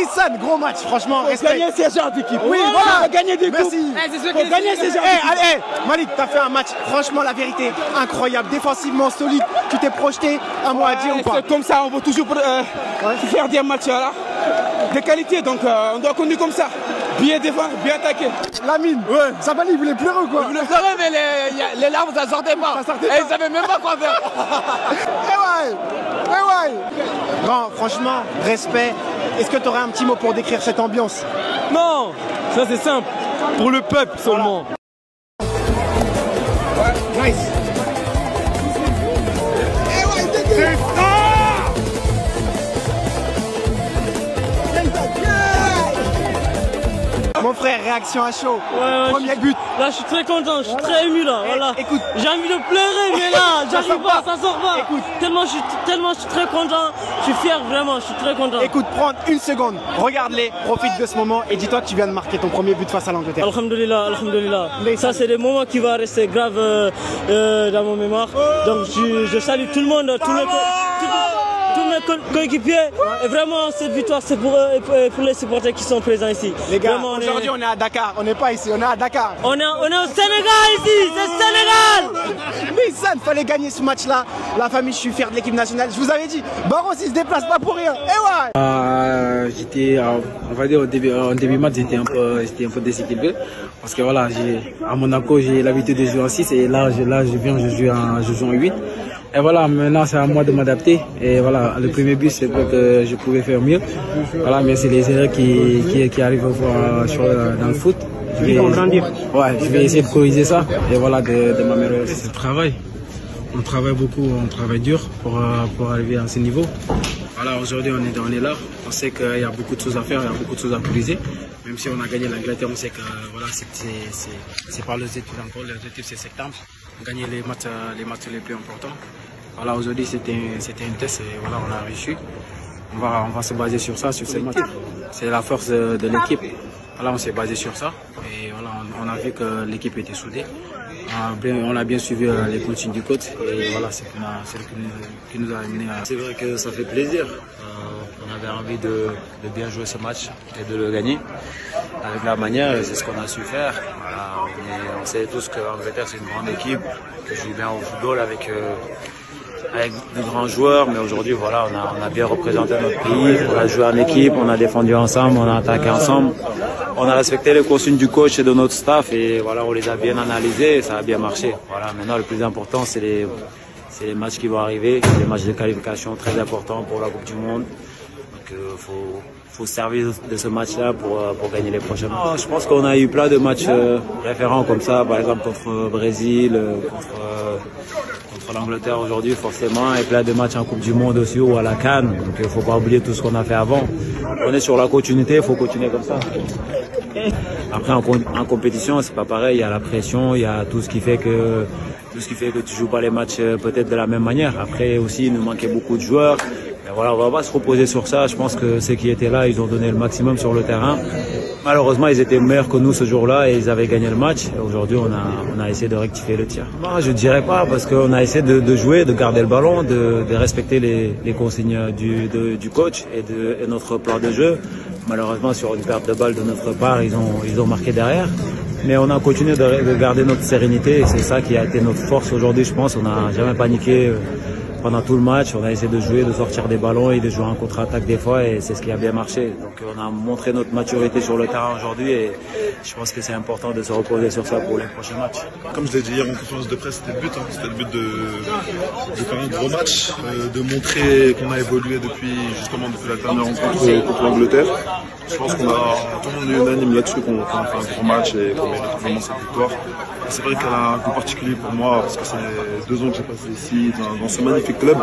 Nissan, gros match, franchement, faut respect. gagner ces genres d'équipe. Oui, voilà, gagner des coupes. Merci. Faut gagner ces genres d'équipe. Allez, Malik, t'as fait un match, franchement, la vérité, incroyable, défensivement solide. Tu t'es projeté, un mot à dire ou pas? C'est comme ça, on va toujours faire des matchs là, de qualité, donc on doit continuer comme ça. Bien défendre, bien attaquer. Lamine, ça va, il voulait pleurer ou quoi? Il voulait pleurer, mais les larmes ça sortait pas. Et ils savaient même pas quoi faire. Bon, franchement, respect. Est-ce que tu aurais un petit mot pour décrire cette ambiance? Non, ça c'est simple. Pour le peuple seulement. Nice. Mon frère, réaction à chaud. Premier but. Là, je suis très content, je suis très ému là. Voilà. Écoute, j'ai envie de pleurer, mais là, j'arrive pas, ça sort pas. Écoute, tellement je suis très content, je suis fier vraiment, je suis très content. Écoute, prends une seconde, regarde-les, profite de ce moment et dis-toi que tu viens de marquer ton premier but face à l'Angleterre. Alhamdulillah, alhamdulillah. Ça, c'est des moments qui vont rester graves dans mon mémoire. Donc, je salue tout le monde, tous mes coéquipiers. Et vraiment, cette victoire, c'est pour les supporters qui sont présents ici. Les gars, aujourd'hui, on est à Dakar. On n'est pas ici, on est à Dakar. On est au Sénégal ici, c'est Sénégal. Mais ça, il fallait gagner ce match-là. La famille, je suis fier de l'équipe nationale. Je vous avais dit, Barros, il se déplace pas pour rien. Et ouais. J'étais, on va dire, en début match, j'étais un peu déséquilibré. Parce que voilà, à Monaco, j'ai l'habitude de jouer en 6 et là, je joue en 8. Et voilà, maintenant c'est à moi de m'adapter. Et voilà, le premier but, c'est vrai que je pouvais faire mieux. Voilà, mais c'est les erreurs qui arrivent dans le foot. Je vais essayer de corriger ça et voilà, de m'améliorer. C'est le travail. On travaille beaucoup, on travaille dur pour arriver à ce niveau. Voilà, aujourd'hui on est là. On sait qu'il y a beaucoup de choses à faire, il y a beaucoup de choses à corriger. Même si on a gagné l'Angleterre, on sait que voilà, c'est pas l'objectif encore. L'objectif c'est septembre. Gagner les matchs les plus importants. Voilà, aujourd'hui c'était un test et voilà, on a réussi. On va se baser sur ça, sur ces matchs. C'est la force de l'équipe. Voilà, on s'est basé sur ça et voilà, on a vu que l'équipe était soudée. On a bien suivi les consignes du coach et voilà, c'est ce qui nous a amené à... C'est vrai que ça fait plaisir. On avait envie de bien jouer ce match et de le gagner. Avec la manière, c'est ce qu'on a su faire. Voilà, on sait tous que l'Angleterre c'est une grande équipe qui joue bien au football avec de grands joueurs, mais aujourd'hui voilà, on a bien représenté notre pays, on a joué en équipe, on a défendu ensemble, on a attaqué ensemble, on a respecté les consignes du coach et de notre staff et voilà, on les a bien analysés et ça a bien marché. Voilà, maintenant le plus important c'est les matchs qui vont arriver, les matchs de qualification très importants pour la Coupe du Monde. Donc faut se servir de ce match-là pour gagner les prochains matchs. Je pense qu'on a eu plein de matchs référents comme ça, par exemple contre Brésil, contre l'Angleterre aujourd'hui forcément, et plein de matchs en Coupe du Monde aussi ou à la CAN. Donc il ne faut pas oublier tout ce qu'on a fait avant. On est sur la continuité, il faut continuer comme ça. Après en compétition, c'est pas pareil, il y a la pression, il y a tout ce qui fait que tu joues pas les matchs peut-être de la même manière. Après aussi, il nous manquait beaucoup de joueurs. Et voilà, on va pas se reposer sur ça. Je pense que ceux qui étaient là, ils ont donné le maximum sur le terrain. Malheureusement, ils étaient meilleurs que nous ce jour-là et ils avaient gagné le match. Et aujourd'hui, on a essayé de rectifier le tir. Moi, je dirais pas parce qu'on a essayé de jouer, de garder le ballon, de respecter les consignes du coach et notre plan de jeu. Malheureusement, sur une perte de balle de notre part, ils ont marqué derrière. Mais on a continué de garder notre sérénité et c'est ça qui a été notre force aujourd'hui, je pense. On n'a jamais paniqué pendant tout le match. On a essayé de jouer, de sortir des ballons et de jouer en contre-attaque des fois et c'est ce qui a bien marché. Donc on a montré notre maturité sur le terrain aujourd'hui et je pense que c'est important de se reposer sur ça pour les prochains matchs. Comme je l'ai dit hier en conférence de presse, c'était le but. C'était le but de faire un gros match, de montrer qu'on a évolué depuis la dernière rencontre contre l'Angleterre. Je pense tout le monde est unanime là-dessus, qu'on a fait un gros match et qu'on mérite vraiment cette victoire. C'est vrai qu'elle a un goût particulier pour moi parce que c'est 2 ans que j'ai passé ici dans ce magnifique club.